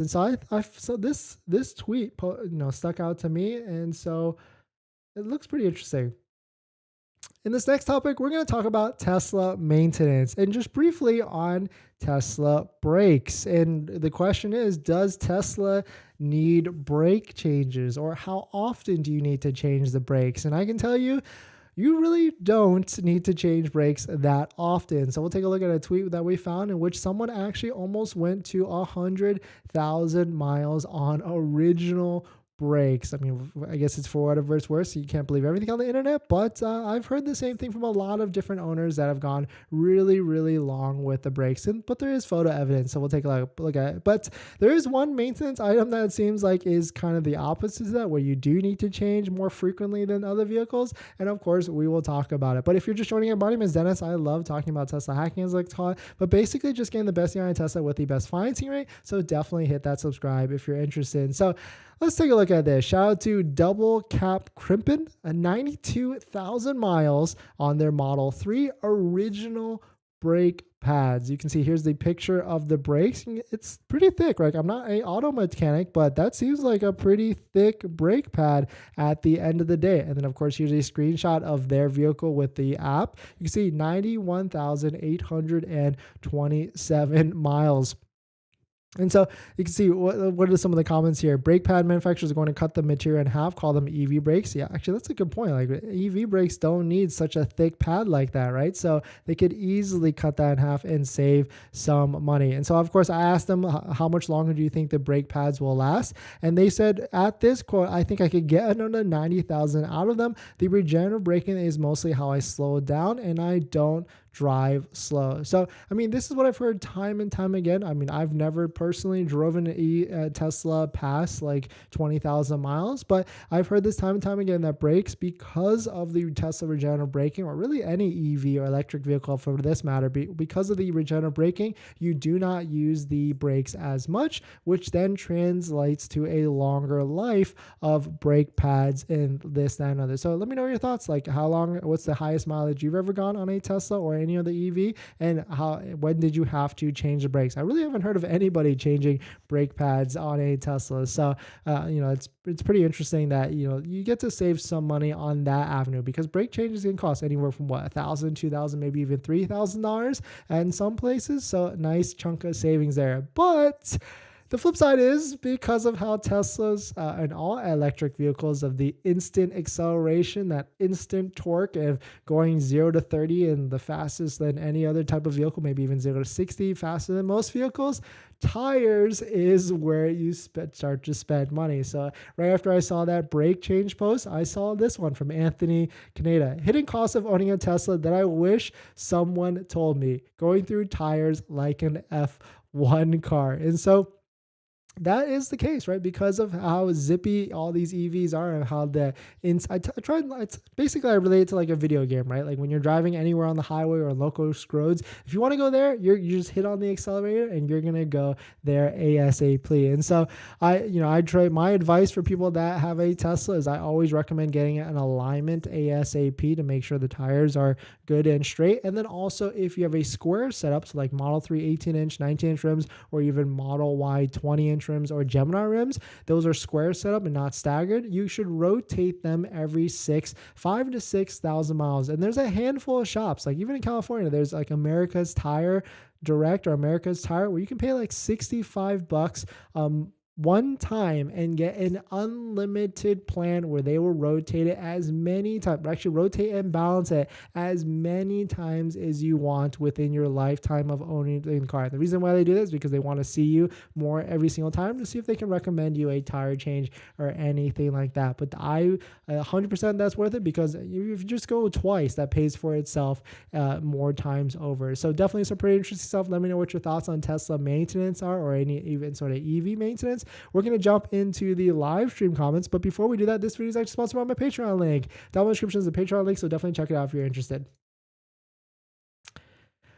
And so so this tweet stuck out to me, and so it looks pretty interesting. In this next topic, we're going to talk about Tesla maintenance and just briefly on Tesla brakes. And the question is, does Tesla need brake changes, or how often do you need to change the brakes? And I can tell you, you really don't need to change brakes that often. So we'll take a look at a tweet that we found in which someone actually almost went to 100,000 miles on original brakes. I mean, I guess it's for whatever it's worth. So you can't believe everything on the internet, but I've heard the same thing from a lot of different owners that have gone really, really long with the brakes. But there is photo evidence, so we'll take a look at it. But there is one maintenance item that seems like is kind of the opposite of that, where you do need to change more frequently than other vehicles. And of course, we will talk about it. But if you're just joining in, my name is Dennis. I love talking about Tesla hacking, as I like to call it, but basically just getting the best deal on Tesla with the best financing rate. So definitely hit that subscribe if you're interested. So let's take a look at this. Shout out to Double Cap Crimpin, 92,000 miles on their Model 3 original brake pads. You can see here's the picture of the brakes. It's pretty thick, right? I'm not an auto mechanic, but that seems like a pretty thick brake pad at the end of the day. And then of course, here's a screenshot of their vehicle with the app. You can see 91,827 miles. And so you can see what are some of the comments here. Brake pad manufacturers are going to cut the material in half, call them EV brakes. Yeah, actually, that's a good point. Like EV brakes don't need such a thick pad like that, right? So they could easily cut that in half and save some money. And so, of course, I asked them, how much longer do you think the brake pads will last? And they said, at this quote, I think I could get another 90,000 out of them. The regenerative braking is mostly how I slow down, and I don't drive slow. So, I mean, this is what I've heard time and time again. I mean, I've never personally driven a Tesla past like 20,000 miles, but I've heard this time and time again that brakes, because of the Tesla regenerative braking, or really any EV or electric vehicle for this matter, because of the regenerative braking, you do not use the brakes as much, which then translates to a longer life of brake pads and this, that, and other. So let me know your thoughts. Like what's the highest mileage you've ever gone on a Tesla or any other EV, and when did you have to change the brakes? I really haven't heard of anybody changing brake pads on a Tesla. So it's pretty interesting that you get to save some money on that avenue, because brake changes can cost anywhere from $1,000, $2,000, maybe even $3,000 in some places. So nice chunk of savings there. But the flip side is, because of how Teslas and all electric vehicles of the instant acceleration, that instant torque of going 0 to 30 and the fastest than any other type of vehicle, maybe even 0 to 60 faster than most vehicles, tires is where you start to spend money. So right after I saw that brake change post, I saw this one from Anthony Caneda. Hidden cost of owning a Tesla that I wish someone told me. Going through tires like an F1 car. And so that is the case, right? Because of how zippy all these EVs are, and how basically I relate it to like a video game, right? Like when you're driving anywhere on the highway or on local roads, if you want to go there, you just hit on the accelerator and you're going to go there ASAP. And so I try, my advice for people that have a Tesla is I always recommend getting an alignment ASAP to make sure the tires are good and straight. And then also if you have a square setup, so like Model 3 18-inch, 19-inch rims, or even Model Y 20-inch rims or Gemini rims, those are square setup and not staggered. You should rotate them every 5 to 6,000 miles. And there's a handful of shops, like even in California, there's like America's Tire Direct or America's Tire, where you can pay like $65 one time and get an unlimited plan where they will rotate it as many times, actually rotate and balance it as many times as you want within your lifetime of owning the car. The reason why they do this is because they want to see you more every single time to see if they can recommend you a tire change or anything like that. But 100% that's worth it, because if you just go twice, that pays for itself more times over. So definitely some pretty interesting stuff. Let me know what your thoughts on Tesla maintenance are, or any even sort of EV maintenance. We're going to jump into the live stream comments, but before we do that, this video is actually sponsored by my Patreon link. Down in the description is the Patreon link, so definitely check it out if you're interested.